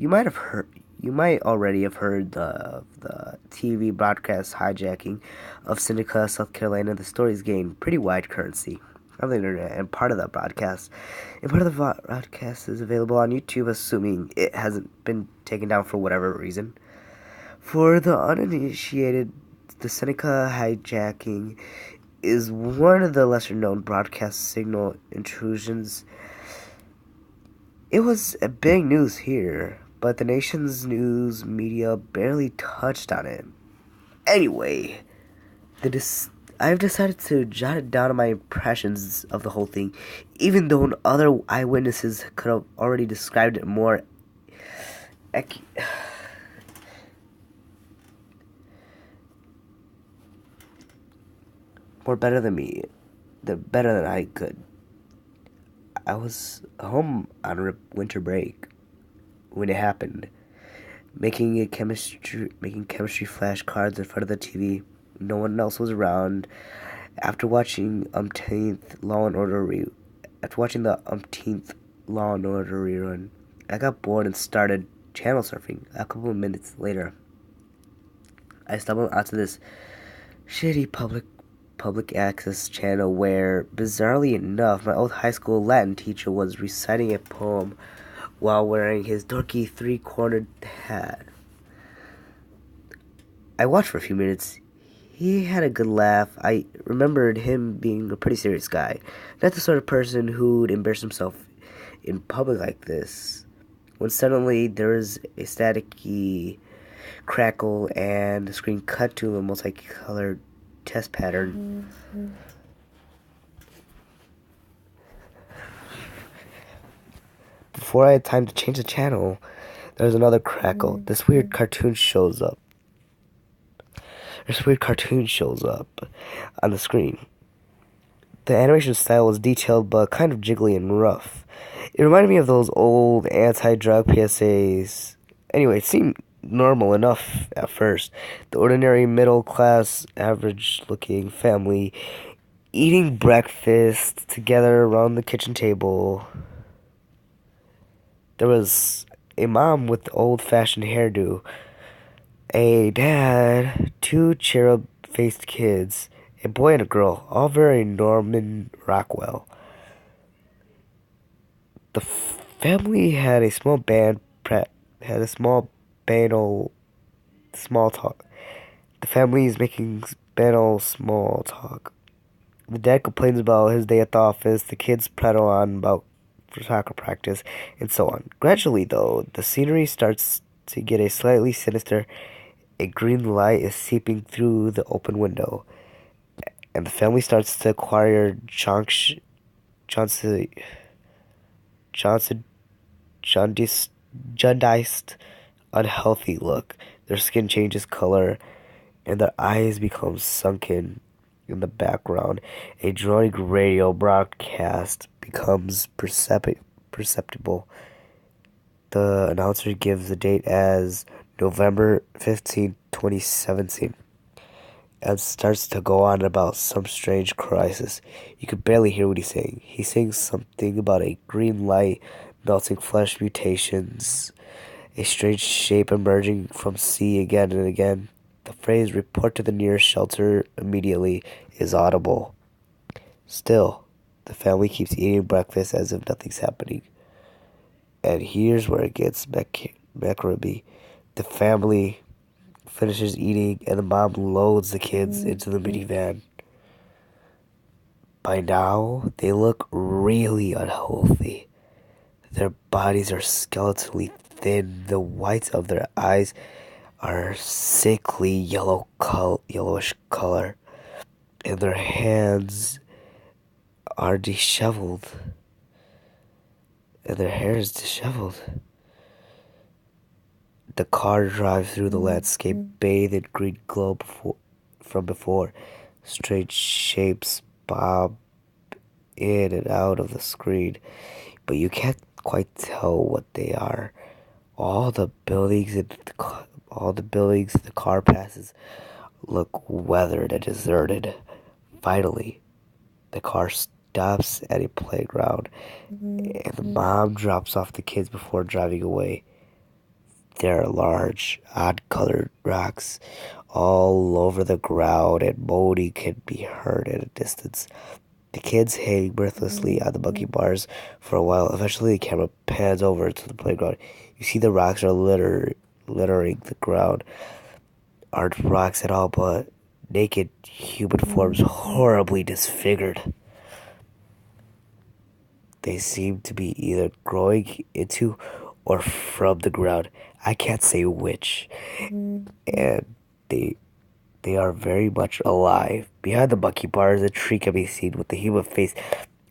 You might already have heard the TV broadcast hijacking of Seneca, South Carolina. The stories gained pretty wide currency on the internet, and part of the broadcast is available on YouTube, assuming it hasn't been taken down for whatever reason. For the uninitiated, the Seneca hijacking is one of the lesser-known broadcast signal intrusions. It was a big news here, but the nation's news media barely touched on it. Anyway, I've decided to jot it down on my impressions of the whole thing, even though other eyewitnesses could have already described it more better than me, better than I could. I was home on winter break when it happened, making chemistry flashcards in front of the TV. No one else was around. After watching the umpteenth Law and Order rerun, I got bored and started channel surfing. A couple of minutes later, I stumbled onto this shitty public access channel where, bizarrely enough, my old high school Latin teacher was reciting a poem while wearing his dorky three-cornered hat. I watched for a few minutes. He had a good laugh. I remembered him being a pretty serious guy, not the sort of person who'd embarrass himself in public like this. When suddenly there was a staticky crackle and the screen cut to a multicolored test pattern. Before I had time to change the channel, there was another crackle. This weird cartoon shows up on the screen. The animation style was detailed but kind of jiggly and rough. It reminded me of those old anti-drug PSAs. Anyway, it seemed normal enough at first. The ordinary middle-class, average-looking family eating breakfast together around the kitchen table. There was a mom with old-fashioned hairdo, a dad, two cherub-faced kids, a boy and a girl, all very Norman Rockwell. The family had a small small talk. The family is making banal small talk. The dad complains about his day at the office, the kids prattle on about soccer practice, and so on. Gradually, though, the scenery starts to get a slightly sinister. A green light is seeping through the open window, and the family starts to acquire jaundiced, unhealthy look. Their skin changes color, and their eyes become sunken. In the background, a droning radio broadcast becomes perceptible. The announcer gives the date as November 15, 2017, and starts to go on about some strange crisis. You could barely hear what he's saying. He's saying something about a green light, melting flesh mutations, a strange shape emerging from sea again and again. The phrase "report to the nearest shelter immediately" is audible. Still, the family keeps eating breakfast as if nothing's happening. And here's where it gets macabre. The family finishes eating, and the mom loads the kids into the minivan. By now, they look really unhealthy. Their bodies are skeletally thin. The whites of their eyes are sickly yellowish color, and their hands are disheveled, and their hair is disheveled. The car drives through the landscape, bathed in green glow from before. Strange shapes bob in and out of the screen, but you can't quite tell what they are. All the buildings the car passes look weathered and deserted. Finally, the car stops at a playground, and the mom drops off the kids before driving away. There are large, odd-colored rocks all over the ground, and moaning can be heard at a distance. The kids hang breathlessly on the monkey bars for a while. Eventually, the camera pans over to the playground. You see the rocks are littering the ground. Aren't rocks at all, but naked human forms horribly disfigured. They seem to be either growing into or from the ground. I can't say which. And they they are very much alive. Behind the monkey bars, a tree can be seen with the human face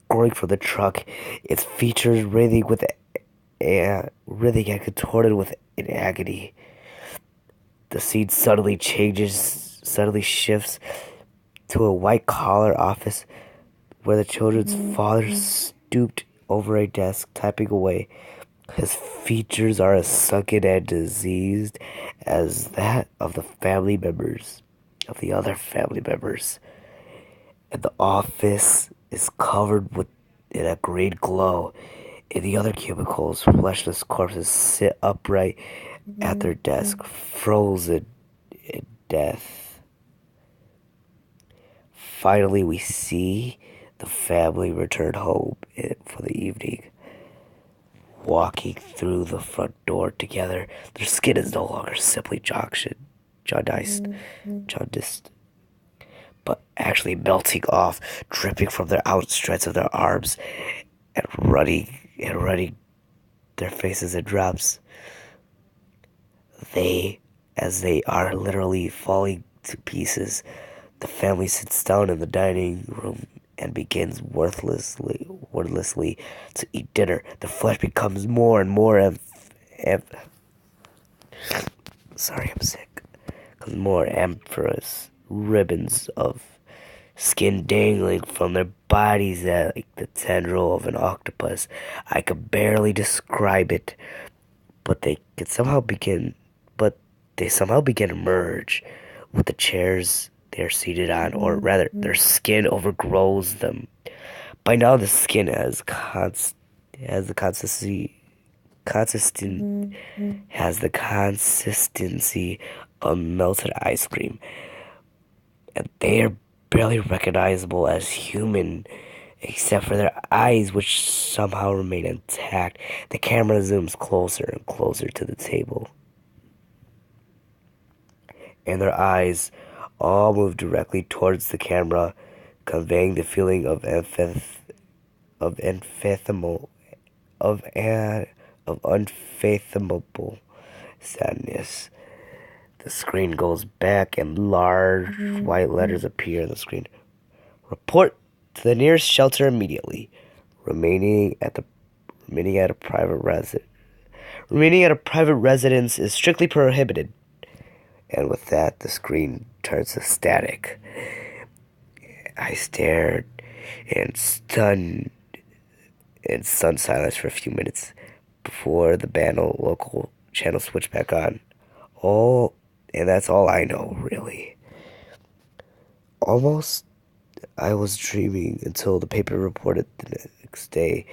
growing from the trunk, its features writhing and contorted with in agony. The scene suddenly shifts to a white-collar office where the children's father stooped over a desk, typing away. His features are as sunken and diseased as that of the other family members. And the office is covered in a green glow. In the other cubicles, fleshless corpses sit upright at their desk, frozen in death. Finally, we see the family return home for the evening. Walking through the front door together, their skin is no longer simply jaundiced, but actually melting off, dripping from their outstretch of their arms, and running their faces in drops. As they are literally falling to pieces, the family sits down in the dining room and begins wordlessly to eat dinner. The flesh becomes more and more sorry, I'm sick. Becomes more amorphous, ribbons of skin dangling from their bodies like the tendril of an octopus. I could barely describe it, but they somehow begin to merge with the chairs they're seated on, or rather, their skin overgrows them. By now, the skin has the consistent has the consistency of melted ice cream, and they are barely recognizable as human, except for their eyes, which somehow remain intact. The camera zooms closer and closer to the table, and their eyes all move directly towards the camera, conveying the feeling of unfathomable of an of unfathomable sadness. The screen goes back and large white letters appear on the screen. Report to the nearest shelter immediately. Remaining at a private residence is strictly prohibited. And with that, the screen turns to static. I stared in stunned silence for a few minutes before the local channel switched back on. Oh, and that's all I know, really. Almost, I was dreaming until the paper reported the next day.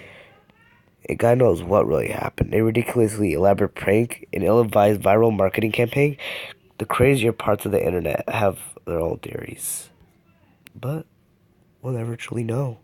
And God knows what really happened. A ridiculously elaborate prank, an ill-advised viral marketing campaign. The crazier parts of the internet have their own theories. But we'll never truly know.